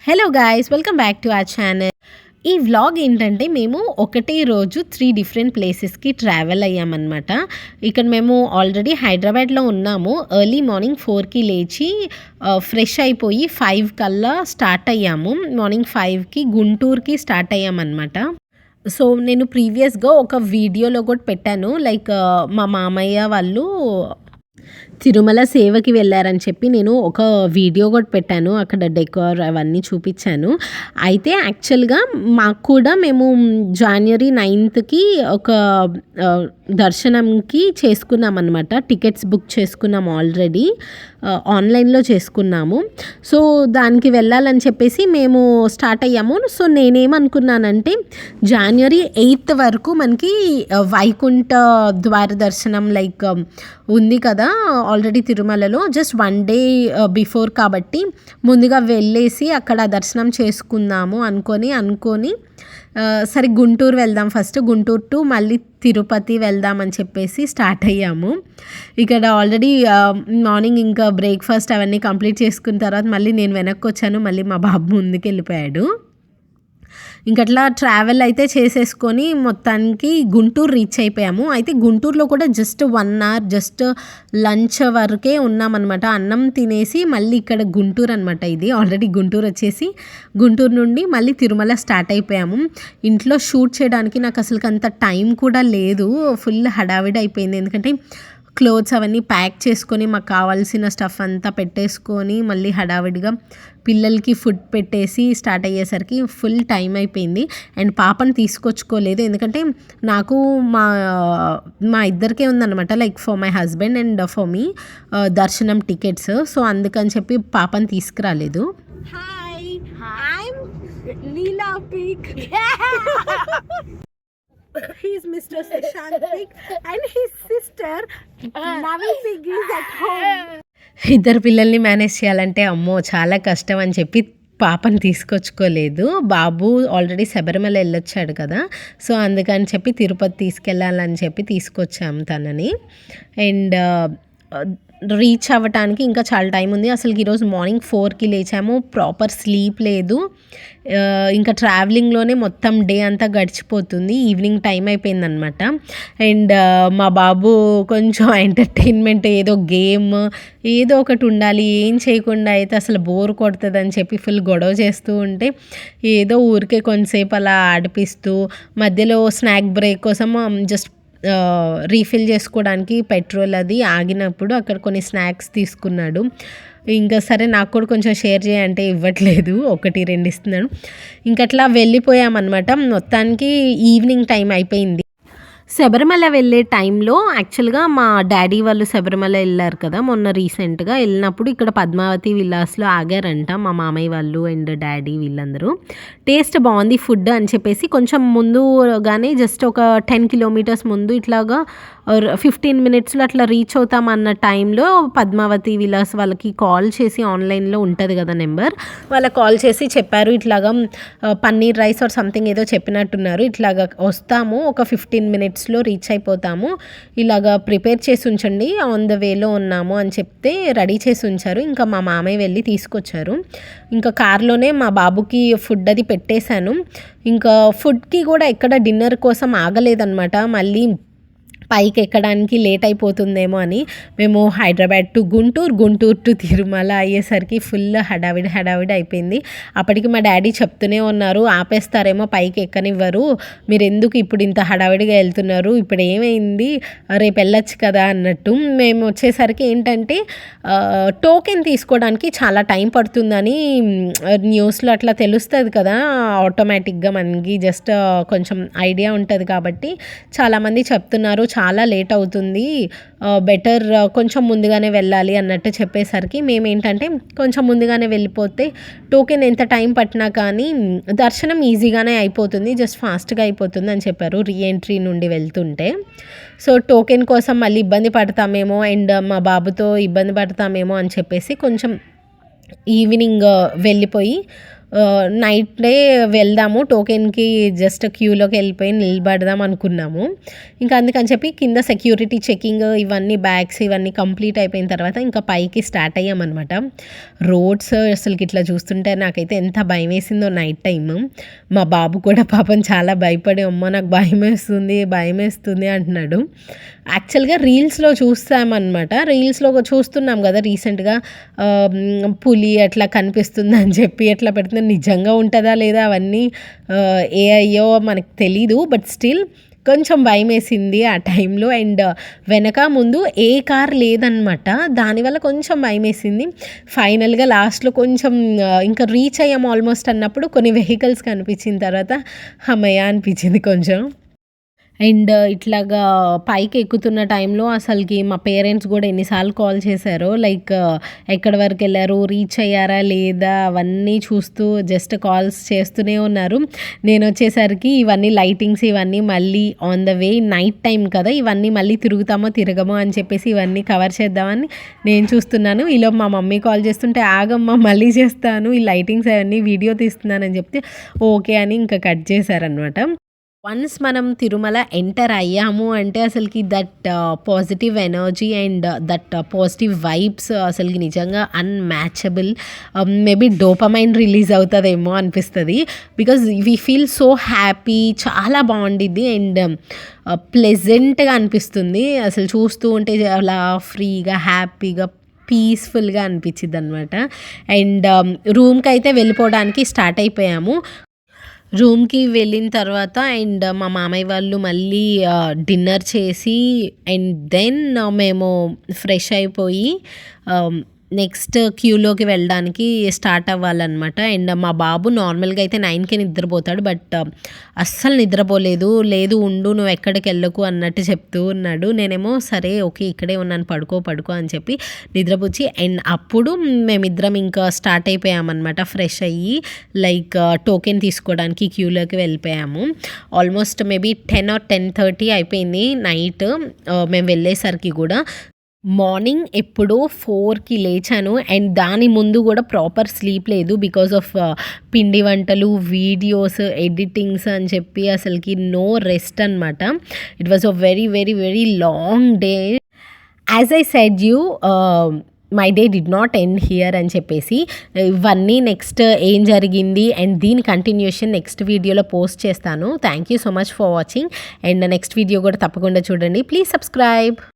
Hello guys, welcome back to our channel. ఈ vlog ఏంటంటే మేము ఒకటే రోజు 3 డిఫరెంట్ ప్లేసెస్కి ట్రావెల్ అయ్యామన్నమాట. ఇక్కడ మేము ఆల్రెడీ హైదరాబాద్లో ఉన్నాము. ఎర్లీ మార్నింగ్ 4కి లేచి ఫ్రెష్ అయిపోయి 5 కల్లా స్టార్ట్ అయ్యాము. మార్నింగ్ 5కి గుంటూరుకి స్టార్ట్ అయ్యామన్నమాట. సో నేను ప్రీవియస్గా ఒక వీడియోలో కూడా పెట్టాను. లైక్ మా మామయ్య వాళ్ళు తిరుమల సేవకి వెళ్ళారని చెప్పి నేను ఒక వీడియో కూడా పెట్టాను. అక్కడ డెకోర్ అవన్నీ చూపించాను. అయితే యాక్చువల్గా మాకు కూడా మేము జనవరి 9కి ఒక దర్శనంకి చేసుకున్నాం అనమాట. టికెట్స్ బుక్ చేసుకున్నాము ఆల్రెడీ, ఆన్లైన్లో చేసుకున్నాము. సో దానికి వెళ్ళాలని చెప్పేసి మేము స్టార్ట్ అయ్యాము. సో నేనేమనుకున్నానంటే జనవరి 8 వరకు మనకి వైకుంఠ ద్వార దర్శనం లైక్ ఉంది కదా ఆల్రెడీ తిరుమలలో, జస్ట్ 1 డే బిఫోర్ కాబట్టి ముందుగా వెళ్ళేసి అక్కడ దర్శనం చేసుకుందాము అనుకొని సరే గుంటూరు వెళ్దాం, ఫస్ట్ గుంటూరు టు మళ్ళీ తిరుపతి వెళ్దామని చెప్పేసి స్టార్ట్ అయ్యాము. ఇక్కడ ఆల్రెడీ మార్నింగ్ ఇంకా బ్రేక్ఫాస్ట్ అవన్నీ కంప్లీట్ చేసుకున్న తర్వాత మళ్ళీ నేను వెనక్కి వచ్చాను, మళ్ళీ మా బాబు ముందుకు వెళ్ళిపోయాడు. ఇంకట్లా ట్రావెల్ అయితే చేసేసుకొని మొత్తానికి గుంటూరు రీచ్ అయిపోయాము. అయితే గుంటూరులో కూడా జస్ట్ 1 అవర్ జస్ట్ లంచ్ వరకే ఉన్నామన్నమాట. అన్నం తినేసి మళ్ళీ ఇక్కడ గుంటూరు అనమాట. ఇది ఆల్రెడీ గుంటూరు వచ్చేసి గుంటూరు నుండి మళ్ళీ తిరుమల స్టార్ట్ అయిపోయాము. ఇంట్లో షూట్ చేయడానికి నాకు అసలు అంత టైం కూడా లేదు. ఫుల్ హడావిడి అయిపోయింది. ఎందుకంటే క్లోత్స్ అవన్నీ ప్యాక్ చేసుకొని మాకు కావాల్సిన స్టఫ్ అంతా పెట్టేసుకొని మళ్ళీ హడావిడిగా పిల్లలకి ఫుడ్ పెట్టేసి స్టార్ట్ అయ్యేసరికి ఫుల్ టైం అయిపోయింది. అండ్ పాపని తీసుకొచ్చుకోలేదు, ఎందుకంటే నాకు మా ఇద్దరికే ఉందన్నమాట, like for my husband and for me దర్శనం టికెట్స్. సో అందుకని చెప్పి పాపని తీసుకురాలేదు. హాయ్, ఐమ్ లీలా పిక్. He's Mr. Sushant Pig and his sister Navi Pig is at home. ఇద్దరు పిల్లల్ని మేనేజ్ చేయాలంటే అమ్మో చాలా కష్టం అని చెప్పి పాపని తీసుకొచ్చుకోలేదు. బాబు ఆల్రెడీ శబరిమల వెళ్ళొచ్చాడు కదా, సో అందుకని చెప్పి తిరుపతి తీసుకెళ్ళాలని చెప్పి తీసుకొచ్చాము తనని. అండ్ రీచ్ అవ్వటానికి ఇంకా చాలా టైం ఉంది. అసలు ఈరోజు మార్నింగ్ 4కి లేచాము, ప్రాపర్ స్లీప్ లేదు. ఇంకా ట్రావెలింగ్లోనే మొత్తం డే అంతా గడిచిపోతుంది. ఈవినింగ్ టైం అయిపోయిందనమాట. అండ్ మా బాబు కొంచెం ఎంటర్టైన్మెంట్ ఏదో గేమ్ ఏదో ఒకటి ఉండాలి, ఏం చేయకుండా అయితే అసలు బోర్ కొడుతుందని చెప్పి ఫుల్ గొడవ చేస్తూ ఉంటే ఏదో ఊరికే కొంతసేపు అలా ఆడిపిస్తూ మధ్యలో స్నాక్ బ్రేక్ కోసం జస్ట్ రీఫిల్ చేసుకోవడానికి పెట్రోల్ అది ఆగినప్పుడు అక్కడ కొన్ని స్నాక్స్ తీసుకున్నాడు. ఇంకా సరే నాకు కూడా కొంచెం షేర్ చేయంటే ఇవ్వట్లేదు, 1-2 ఇస్తున్నాడు. ఇంకట్లా వెళ్ళిపోయామన్నమాట. మొత్తానికి ఈవినింగ్ టైం అయిపోయింది. శబరిమల వెళ్ళే టైంలో యాక్చువల్గా మా డాడీ వాళ్ళు శబరిమల వెళ్ళారు కదా మొన్న రీసెంట్గా, వెళ్ళినప్పుడు ఇక్కడ పద్మావతి విలాస్లో ఆగారంట మా మామయ్య వాళ్ళు అండ్ డాడీ వీళ్ళందరూ. టేస్ట్ బాగుంది ఫుడ్ అని చెప్పేసి కొంచెం ముందుగానే జస్ట్ ఒక 10 కిలోమీటర్స్ ముందు ఇట్లాగా 15 మినిట్స్లో అట్లా రీచ్ అవుతామన్న టైంలో పద్మావతి విలాస్ వాళ్ళకి కాల్ చేసి, ఆన్లైన్లో ఉంటుంది కదా నెంబర్, వాళ్ళకి కాల్ చేసి చెప్పారు ఇట్లాగా పన్నీర్ రైస్ ఆర్ సంథింగ్ ఏదో చెప్పినట్టున్నారు, ఇట్లాగా వస్తాము ఒక 15 మినిట్స్లో రీచ్ అయిపోతాము, ఇలాగా ప్రిపేర్ చేసి ఉంచండి, ఆన్ ద వేలో ఉన్నాము అని చెప్తే రెడీ చేసి ఉంచారు. ఇంకా మా మామయ్య వెళ్ళి తీసుకొచ్చారు. ఇంకా కార్లోనే మా బాబుకి ఫుడ్ అది పెట్టేశాను. ఇంకా ఫుడ్కి కూడా ఎక్కడ డిన్నర్ కోసం ఆగలేదన్నమాట. మళ్ళీ పైకి ఎక్కడానికి లేట్ అయిపోతుందేమో అని మేము హైదరాబాద్ టు గుంటూరు, గుంటూరు టు తిరుమల అయ్యేసరికి ఫుల్ హడావిడి అయిపోయింది. అప్పటికి మా డాడీ చెప్తూనే ఉన్నారు, ఆపేస్తారేమో పైకి ఎక్కనివ్వరు, మీరు ఎందుకు ఇప్పుడు ఇంత హడావిడిగా వెళ్తున్నారు, ఇప్పుడు ఏమైంది, రేపు వెళ్ళొచ్చు కదా అన్నట్టు. మేము వచ్చేసరికి ఏంటంటే టోకెన్ తీసుకోవడానికి చాలా టైం పడుతుందని న్యూస్లో అట్లా తెలుస్తుంది కదా, ఆటోమేటిక్గా మనకి జస్ట్ కొంచెం ఐడియా ఉంటుంది కాబట్టి చాలామంది చెప్తున్నారు చాలా లేట్ అవుతుంది, బెటర్ కొంచెం ముందుగానే వెళ్ళాలి అన్నట్టు చెప్పేసరికి మేమేంటంటే కొంచెం ముందుగానే వెళ్ళిపోతే టోకెన్ ఎంత టైం పట్టినా కానీ దర్శనం ఈజీగానే అయిపోతుంది, జస్ట్ ఫాస్ట్గా అయిపోతుంది అని చెప్పారు రీఎంట్రీ నుండి వెళ్తుంటే. సో టోకెన్ కోసం మళ్ళీ ఇబ్బంది పడతామేమో అండ్ మా బాబుతో ఇబ్బంది పడతామేమో అని చెప్పేసి కొంచెం ఈవినింగ్ వెళ్ళిపోయి నైట్ డే వెళ్దాము టోకెన్కి జస్ట్ క్యూలోకి వెళ్ళిపోయి నిలబడదాం అనుకున్నాము. ఇంకా అందుకని చెప్పి కింద సెక్యూరిటీ చెకింగ్ ఇవన్నీ బ్యాగ్స్ ఇవన్నీ కంప్లీట్ అయిపోయిన తర్వాత ఇంకా పైకి స్టార్ట్ అయ్యామన్నమాట. రోడ్స్ అసలుకి ఇట్లా చూస్తుంటే నాకైతే ఎంత భయం వేసిందో నైట్ టైమ్. మా బాబు కూడా పాపం చాలా భయపడి అమ్మ నాకు భయం వేస్తుంది అంటున్నాడు. యాక్చువల్గా రీల్స్లో చూస్తామన్నమాట. రీల్స్లో చూస్తున్నాం కదా రీసెంట్గా పులి అట్లా కనిపిస్తుంది అని చెప్పి ఎట్లా పెడుతుంది, నిజంగా ఉంటుందా లేదా అవన్నీ ఏఐయో మనకు తెలీదు. బట్ స్టిల్ కొంచెం భయం వేసింది ఆ టైంలో. అండ్ వెనక ముందు ఏ కార్ లేదనమాట, దానివల్ల కొంచెం భయం వేసింది. ఫైనల్గా లాస్ట్లో కొంచెం ఇంకా రీచ్ అయ్యాము ఆల్మోస్ట్ అన్నప్పుడు కొన్ని వెహికల్స్ కనిపించిన తర్వాత అమ్మయ్య అనిపించింది కొంచెం. అండ్ ఇట్లాగా పైకి ఎక్కుతున్న టైంలో అసలుకి మా పేరెంట్స్ కూడా ఎన్నిసార్లు కాల్ చేశారో, లైక్ ఎక్కడి వరకు వెళ్ళారు, రీచ్ అయ్యారా లేదా అవన్నీ చూస్తూ జస్ట్ కాల్స్ చేస్తూనే ఉన్నారు. నేను వచ్చేసరికి ఇవన్నీ లైటింగ్స్ ఇవన్నీ మళ్ళీ on the way night time కదా, ఇవన్నీ మళ్ళీ తిరగమో అని చెప్పేసి ఇవన్నీ కవర్ చేద్దామని నేను చూస్తున్నాను. ఇలా మా మమ్మీ కాల్ చేస్తుంటే ఆగమ్మా మళ్ళీ చేస్తాను, ఈ లైటింగ్స్ అవన్నీ వీడియో తీస్తున్నానని చెప్తే ఓకే అని ఇంకా కట్ చేశారనమాట. వన్స్ మనం తిరుమల ఎంటర్ అయ్యాము అంటే అసలుకి that positive energy and that positive vibes అసలుకి నిజంగా అన్మ్యాచబుల్. మేబీ డోపమైన్ రిలీజ్ అవుతుందేమో అనిపిస్తుంది. Because we feel so happy, చాలా బాగుండిద్ది అండ్ ప్లెజెంట్గా అనిపిస్తుంది. అసలు చూస్తూ ఉంటే అలా ఫ్రీగా హ్యాపీగా పీస్ఫుల్గా అనిపించింది అనమాట. అండ్ రూమ్కి అయితే వెళ్ళిపోవడానికి స్టార్ట్ అయిపోయాము. రూమ్కి వెళ్ళిన తర్వాత అండ్ మా మామయ్య వాళ్ళు మళ్ళీ డిన్నర్ చేసి అండ్ దెన్ మేము ఫ్రెష్ అయిపోయి నెక్స్ట్ క్యూలోకి వెళ్ళడానికి స్టార్ట్ అవ్వాలన్నమాట. అండ్ మా బాబు నార్మల్గా అయితే 9కే నిద్రపోతాడు, బట్ అస్సలు నిద్రపోలేదు. లేదు ఉండు నువ్వు ఎక్కడికి వెళ్ళకు అన్నట్టు చెప్తూ ఉన్నాడు. నేనేమో సరే ఓకే ఇక్కడే ఉన్నాను పడుకో అని చెప్పి నిద్రపుచ్చి అండ్ అప్పుడు మేమిద్దరం ఇంకా స్టార్ట్ అయిపోయామన్నమాట. ఫ్రెష్ అయ్యి లైక్ టోకెన్ తీసుకోవడానికి క్యూలోకి వెళ్ళిపోయాము. ఆల్మోస్ట్ మేబీ 10 or 10:30 అయిపోయింది నైట్ మేము వెళ్ళేసరికి కూడా. మార్నింగ్ ఎప్పుడో 4కి లేచాను అండ్ దాని ముందు కూడా ప్రాపర్ స్లీప్ లేదు బికాస్ ఆఫ్ పిండి వంటలు, వీడియోస్, ఎడిటింగ్స్ అని చెప్పి అసలుకి నో రెస్ట్ అనమాట. It was a very very very long day. As I said you my day did not end here అని చెప్పేసి ఇవన్నీ నెక్స్ట్ ఏం జరిగింది అండ్ దీని కంటిన్యూషన్ నెక్స్ట్ వీడియోలో పోస్ట్ చేస్తాను. Thank you so much for watching and next video కూడా తప్పకుండా చూడండి. Please subscribe.